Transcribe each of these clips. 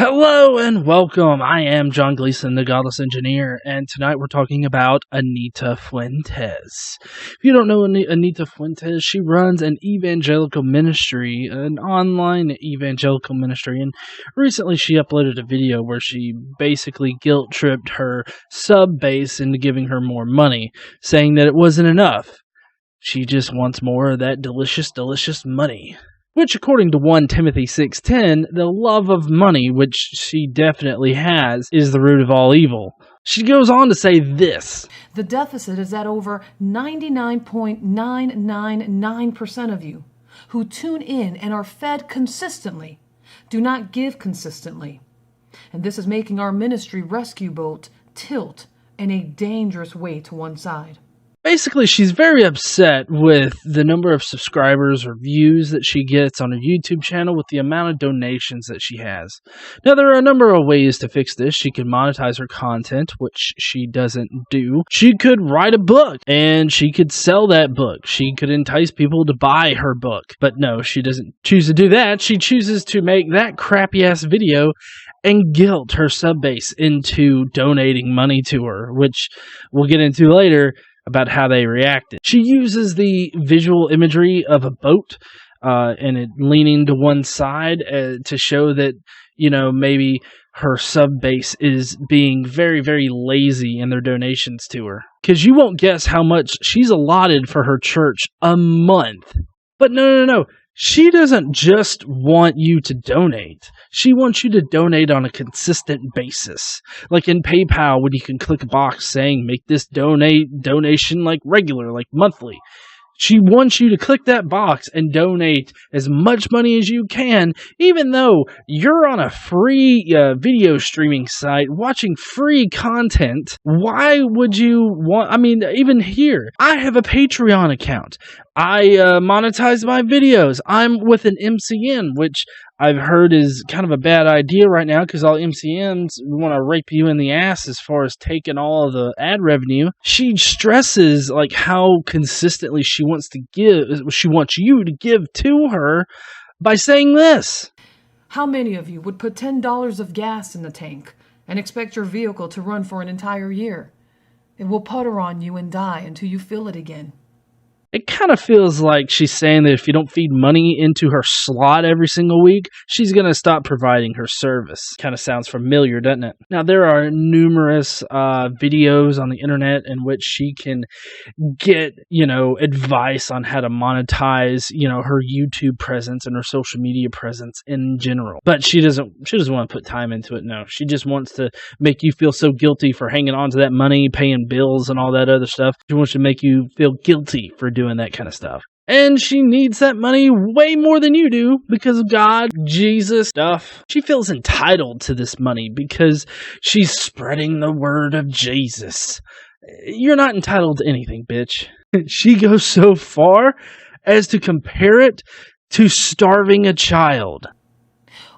Hello and welcome. I am John Gleason, the Godless Engineer, and tonight we're talking about Anita Fuentes. If you don't know Anita Fuentes, she runs an evangelical ministry, an online evangelical ministry, and recently she uploaded a video where she basically guilt-tripped her sub-base into giving her more money, saying that it wasn't enough. She just wants more of that delicious, delicious money. Which, according to 1 Timothy 6:10, the love of money, which she definitely has, is the root of all evil. She goes on to say this. The deficit is at over 99.999% of you who tune in and are fed consistently do not give consistently. And this is making our ministry rescue boat tilt in a dangerous way to one side. Basically, she's very upset with the number of subscribers or views that she gets on her YouTube channel with the amount of donations that she has. Now, there are a number of ways to fix this. She can monetize her content, which she doesn't do. She could write a book, and she could sell that book. She could entice people to buy her book. But no, she doesn't choose to do that. She chooses to make that crappy-ass video and guilt her subbase into donating money to her, which we'll get into later about how they reacted. She uses the visual imagery of a boat and it leaning to one side to show that, maybe her sub-base is being very, very lazy in their donations to her. Because you won't guess how much she's allotted for her church a month. But no. She doesn't just want you to donate. She wants you to donate on a consistent basis. Like in PayPal, when you can click a box saying, make this donation like regular, like monthly. She wants you to click that box and donate as much money as you can, even though you're on a free video streaming site watching free content. Why would you want... even here, I have a Patreon account. I monetize my videos. I'm with an MCN, which I've heard is kind of a bad idea right now because all MCNs want to rape you in the ass as far as taking all of the ad revenue. She stresses like how consistently she wants you to give to her by saying this. How many of you would put $10 of gas in the tank and expect your vehicle to run for an entire year? It will putter on you and die until you feel it again. It kind of feels like she's saying that if you don't feed money into her slot every single week, she's going to stop providing her service. Kind of sounds familiar, doesn't it? Now, there are numerous videos on the internet in which she can get, advice on how to monetize, her YouTube presence and her social media presence in general. But she doesn't want to put time into it, no. She just wants to make you feel so guilty for hanging on to that money, paying bills and all that other stuff. She wants to make you feel guilty for doing that kind of stuff. And she needs that money way more than you do because of God, Jesus stuff. She feels entitled to this money because she's spreading the word of Jesus. You're not entitled to anything, bitch. She goes so far as to compare it to starving a child.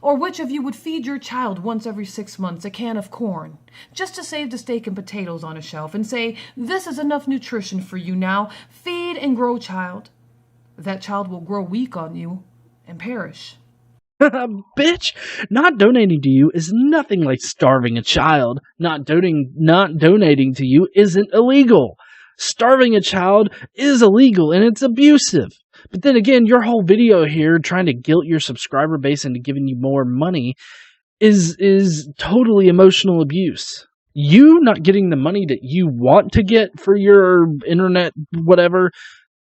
Or which of you would feed your child once every 6 months a can of corn, just to save the steak and potatoes on a shelf and say, this is enough nutrition for you now, feed and grow, child. That child will grow weak on you and perish. Bitch, not donating to you is nothing like starving a child. Not donating to you isn't illegal. Starving a child is illegal and it's abusive. But then again, your whole video here trying to guilt your subscriber base into giving you more money is totally emotional abuse. You not getting the money that you want to get for your internet whatever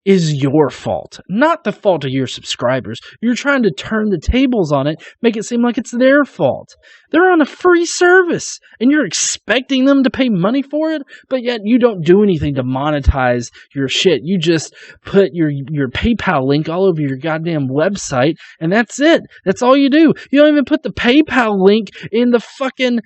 is your fault, not the fault of your subscribers. You're trying to turn the tables on it, make it seem like it's their fault. They're on a free service, and you're expecting them to pay money for it, but yet you don't do anything to monetize your shit. You just put your PayPal link all over your goddamn website, and that's it. That's all you do. You don't even put the PayPal link in the fucking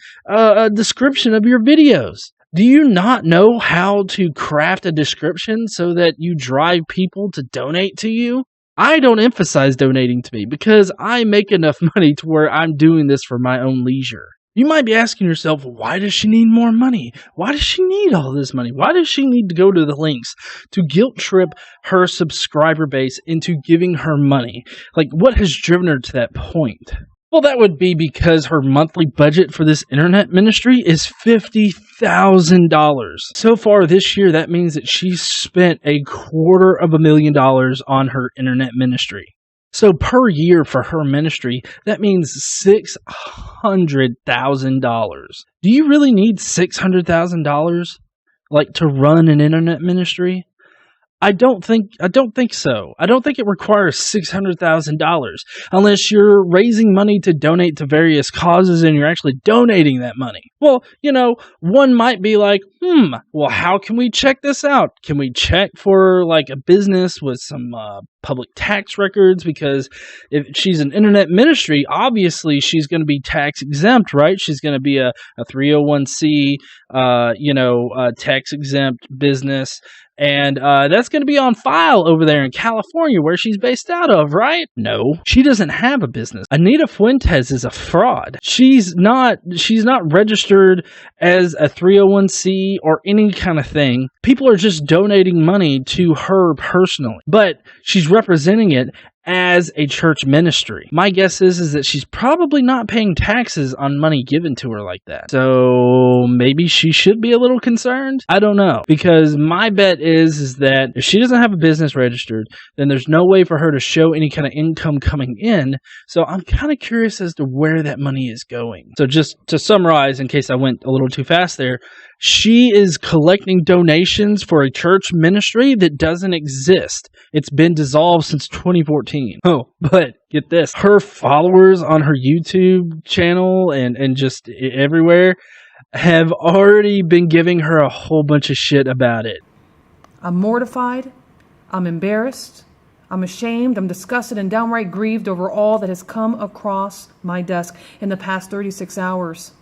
description of your videos. Do you not know how to craft a description so that you drive people to donate to you? I don't emphasize donating to me because I make enough money to where I'm doing this for my own leisure. You might be asking yourself, why does she need more money? Why does she need all this money? Why does she need to go to the links to guilt trip her subscriber base into giving her money? Like, what has driven her to that point? Well, that would be because her monthly budget for this internet ministry is $50,000. So far this year, that means that she's spent $250,000 on her internet ministry. So per year for her ministry, that means $600,000. Do you really need $600,000 to run an internet ministry? I don't think so. I don't think it requires $600,000 unless you're raising money to donate to various causes and you're actually donating that money. Well, one might be like, well, how can we check this out? Can we check for a business with some public tax records? Because if she's an internet ministry, obviously she's going to be tax exempt, right? She's going to be a 301c, tax exempt business. And that's going to be on file over there in California where she's based out of, right? No, she doesn't have a business. Anita Fuentes is a fraud. She's not registered as a 301c or any kind of thing. People are just donating money to her personally, but she's representing it as a church ministry. My guess is that she's probably not paying taxes on money given to her like that. So maybe she should be a little concerned. I don't know, because my bet is that if she doesn't have a business registered, then there's no way for her to show any kind of income coming in. So I'm kind of curious as to where that money is going. So just to summarize, in case I went a little too fast there, she is collecting donations for a church ministry that doesn't exist. It's been dissolved since 2014. Oh, but get this. Her followers on her YouTube channel and just everywhere have already been giving her a whole bunch of shit about it. I'm mortified. I'm embarrassed. I'm ashamed. I'm disgusted and downright grieved over all that has come across my desk in the past 36 hours.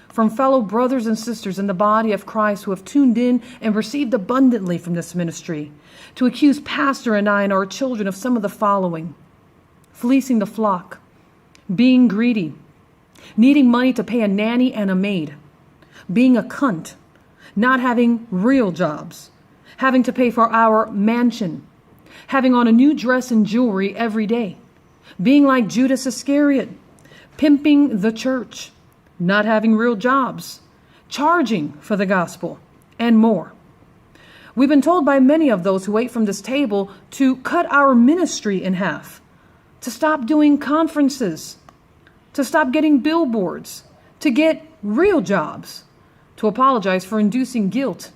From fellow brothers and sisters in the body of Christ who have tuned in and received abundantly from this ministry, to accuse Pastor and I and our children of some of the following: fleecing the flock, being greedy, needing money to pay a nanny and a maid, being a cunt, not having real jobs, having to pay for our mansion, having on a new dress and jewelry every day, being like Judas Iscariot, pimping the church, not having real jobs, charging for the gospel, and more. We've been told by many of those who ate from this table to cut our ministry in half, to stop doing conferences, to stop getting billboards, to get real jobs, to apologize for inducing guilt,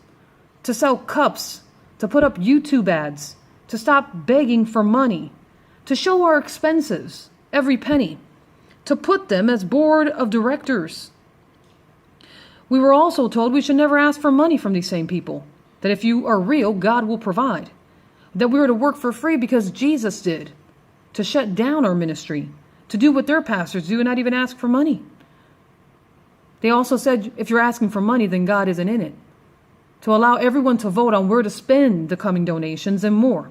to sell cups, to put up YouTube ads, to stop begging for money, to show our expenses, every penny, to put them as board of directors. We were also told we should never ask for money from these same people, that if you are real, God will provide, that we were to work for free because Jesus did, to shut down our ministry, to do what their pastors do and not even ask for money. They also said if you're asking for money, then God isn't in it, to allow everyone to vote on where to spend the coming donations and more.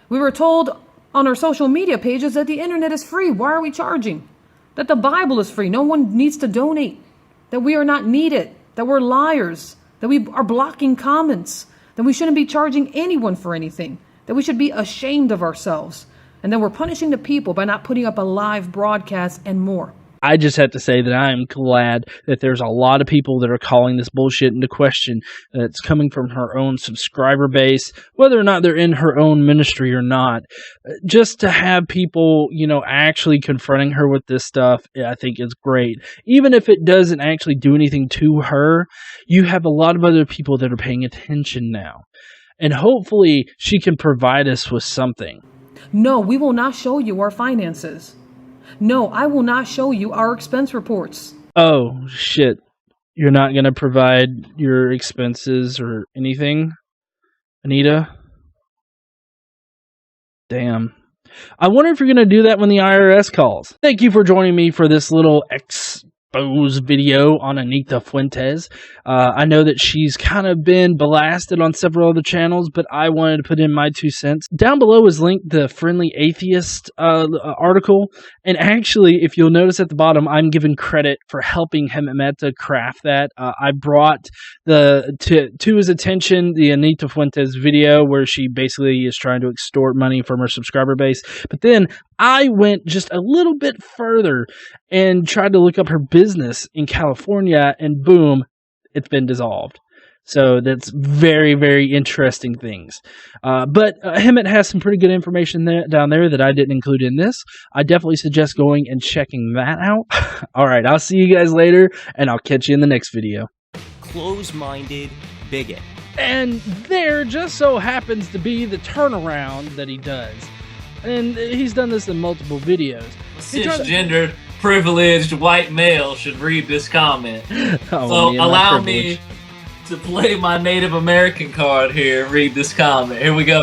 We were told on our social media pages that the internet is free. Why are we charging? That the Bible is free. No one needs to donate. That we are not needed. That we're liars. That we are blocking comments. That we shouldn't be charging anyone for anything. That we should be ashamed of ourselves. And that we're punishing the people by not putting up a live broadcast and more. I just have to say that I am glad that there's a lot of people that are calling this bullshit into question that's coming from her own subscriber base, whether or not they're in her own ministry or not. Just to have people, actually confronting her with this stuff, I think is great. Even if it doesn't actually do anything to her, you have a lot of other people that are paying attention now. And hopefully she can provide us with something. No, we will not show you our finances. No, I will not show you our expense reports. Oh, shit. You're not going to provide your expenses or anything, Anita? Damn. I wonder if you're going to do that when the IRS calls. Thank you for joining me for this little expose video on Anita Fuentes. I know that she's kind of been blasted on several other channels, but I wanted to put in my 2 cents. Down below is linked the Friendly Atheist article, and actually, if you'll notice at the bottom, I'm given credit for helping Hemeta craft that. I brought to his attention the Anita Fuentes video where she basically is trying to extort money from her subscriber base, but then I went just a little bit further and tried to look up her business in California, and boom, it's been dissolved. So that's very, very interesting things. But Hemet has some pretty good information down there that I didn't include in this. I definitely suggest going and checking that out. All right, I'll see you guys later, and I'll catch you in the next video. Close-minded bigot. And there just so happens to be the turnaround that he does. And he's done this in multiple videos. Cisgendered, privileged white male should read this comment. So allow me to play my Native American card here and read this comment. Here we go.